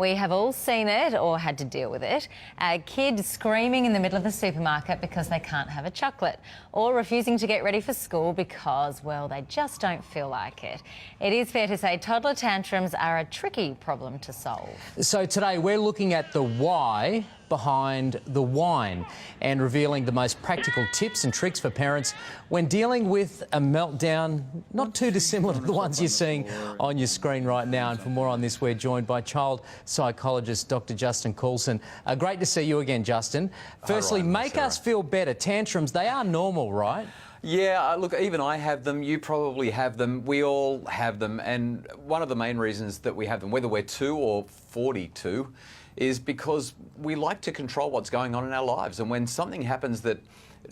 We have all seen it or had to deal with it. A kid screaming in the middle of the supermarket because they can't have a chocolate, or refusing to get ready for school because, well, they just don't feel like it. It is fair to say toddler tantrums are a tricky problem to solve. So today we're looking at the why behind the whine and revealing the most practical tips and tricks for parents when dealing with a meltdown not too dissimilar to the ones you're seeing on your screen right now. And for more on this, we're joined by child psychologist Dr. Justin Coulson. Great to see you again, Justin. Firstly, make us feel better. Tantrums, they are normal, right? Yeah, look, even I have them, you probably have them, we all have them, and one of the main reasons that we have them, whether we're 2 or 42, is because we like to control what's going on in our lives, and when something happens that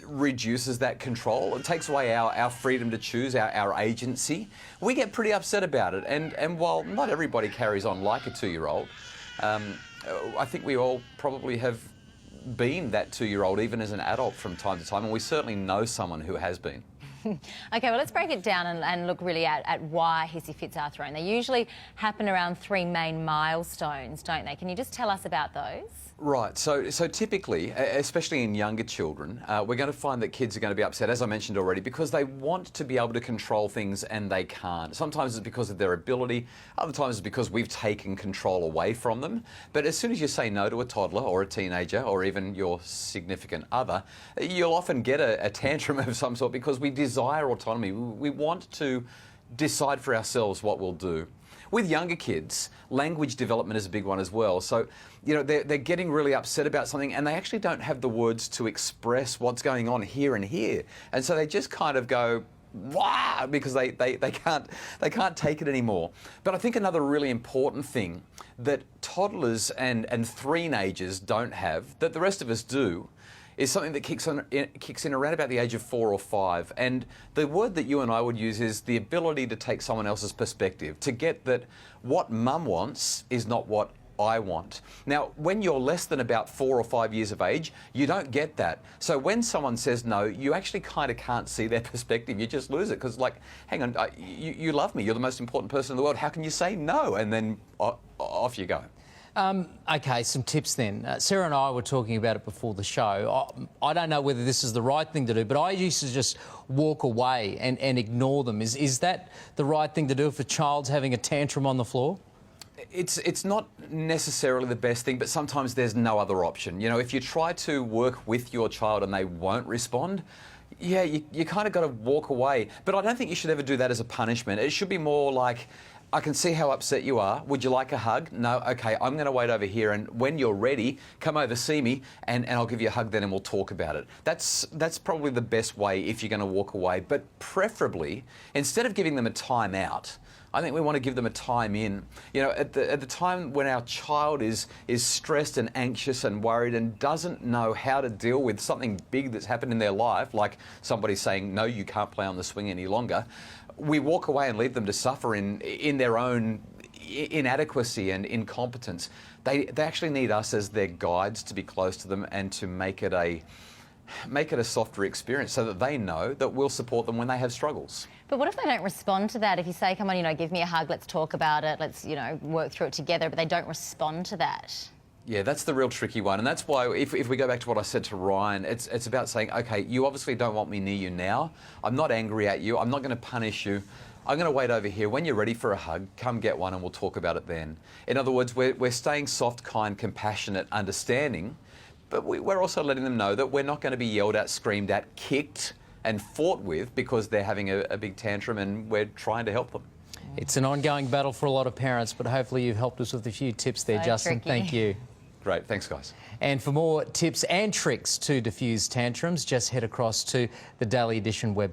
reduces that control, it takes away our freedom to choose, our agency, we get pretty upset about it. And while not everybody carries on like a 2-year-old, I think we all probably have been that 2-year-old even as an adult from time to time, and we certainly know someone who has been. OK, well, let's break it down and look really at why hissy fits are thrown. They usually happen around 3 main milestones, don't they? Can you just tell us about those? Right, so typically, especially in younger children, we're going to find that kids are going to be upset, as I mentioned already, because they want to be able to control things and they can't. Sometimes it's because of their ability, other times it's because we've taken control away from them. But as soon as you say no to a toddler or a teenager or even your significant other, you'll often get a tantrum of some sort because we desire autonomy. We want to decide for ourselves what we'll do. With younger kids, language development is a big one as well. So, you know, they're getting really upset about something and they actually don't have the words to express what's going on here and here. And so they just kind of go, wah, because they can't take it anymore. But I think another really important thing that toddlers and three-nagers don't have, that the rest of us do, is something that kicks in around about the age of 4 or 5. And the word that you and I would use is the ability to take someone else's perspective, to get that what mum wants is not what I want. Now, when you're less than about 4 or 5 years of age, you don't get that. So when someone says no, you actually kind of can't see their perspective. You just lose it because, like, hang on, you love me. You're the most important person in the world. How can you say no? And then off you go. OK, some tips then. Sarah and I were talking about it before the show. I don't know whether this is the right thing to do, but I used to just walk away and ignore them. Is that the right thing to do if a child's having a tantrum on the floor? It's not necessarily the best thing, but sometimes there's no other option. You know, if you try to work with your child and they won't respond, yeah, you kind of got to walk away. But I don't think you should ever do that as a punishment. It should be more like, I can see how upset you are. Would you like a hug? No? OK, I'm going to wait over here, and when you're ready, come over, see me, and I'll give you a hug then and we'll talk about it. That's probably the best way if you're going to walk away. But preferably, instead of giving them a time out, I think we want to give them a time in. You know, at the time when our child is stressed and anxious and worried and doesn't know how to deal with something big that's happened in their life, like somebody saying, no, you can't play on the swing any longer, we walk away and leave them to suffer in their own inadequacy and incompetence. They actually need us as their guides to be close to them and to make it a softer experience so that they know that we'll support them when they have struggles. But what if they don't respond to that? If you say, come on, you know, give me a hug, let's talk about it, let's, you know, work through it together, but they don't respond to that? Yeah, that's the real tricky one. And that's why, if we go back to what I said to Ryan, it's about saying, OK, you obviously don't want me near you now. I'm not angry at you. I'm not going to punish you. I'm going to wait over here. When you're ready for a hug, come get one and we'll talk about it then. In other words, we're staying soft, kind, compassionate, understanding, but we're also letting them know that we're not going to be yelled at, screamed at, kicked and fought with because they're having a big tantrum, and we're trying to help them. It's an ongoing battle for a lot of parents, but hopefully you've helped us with a few tips there, So Justin. tricky. Thank you. Great. Thanks, guys. And for more tips and tricks to diffuse tantrums, just head across to the Daily Edition website.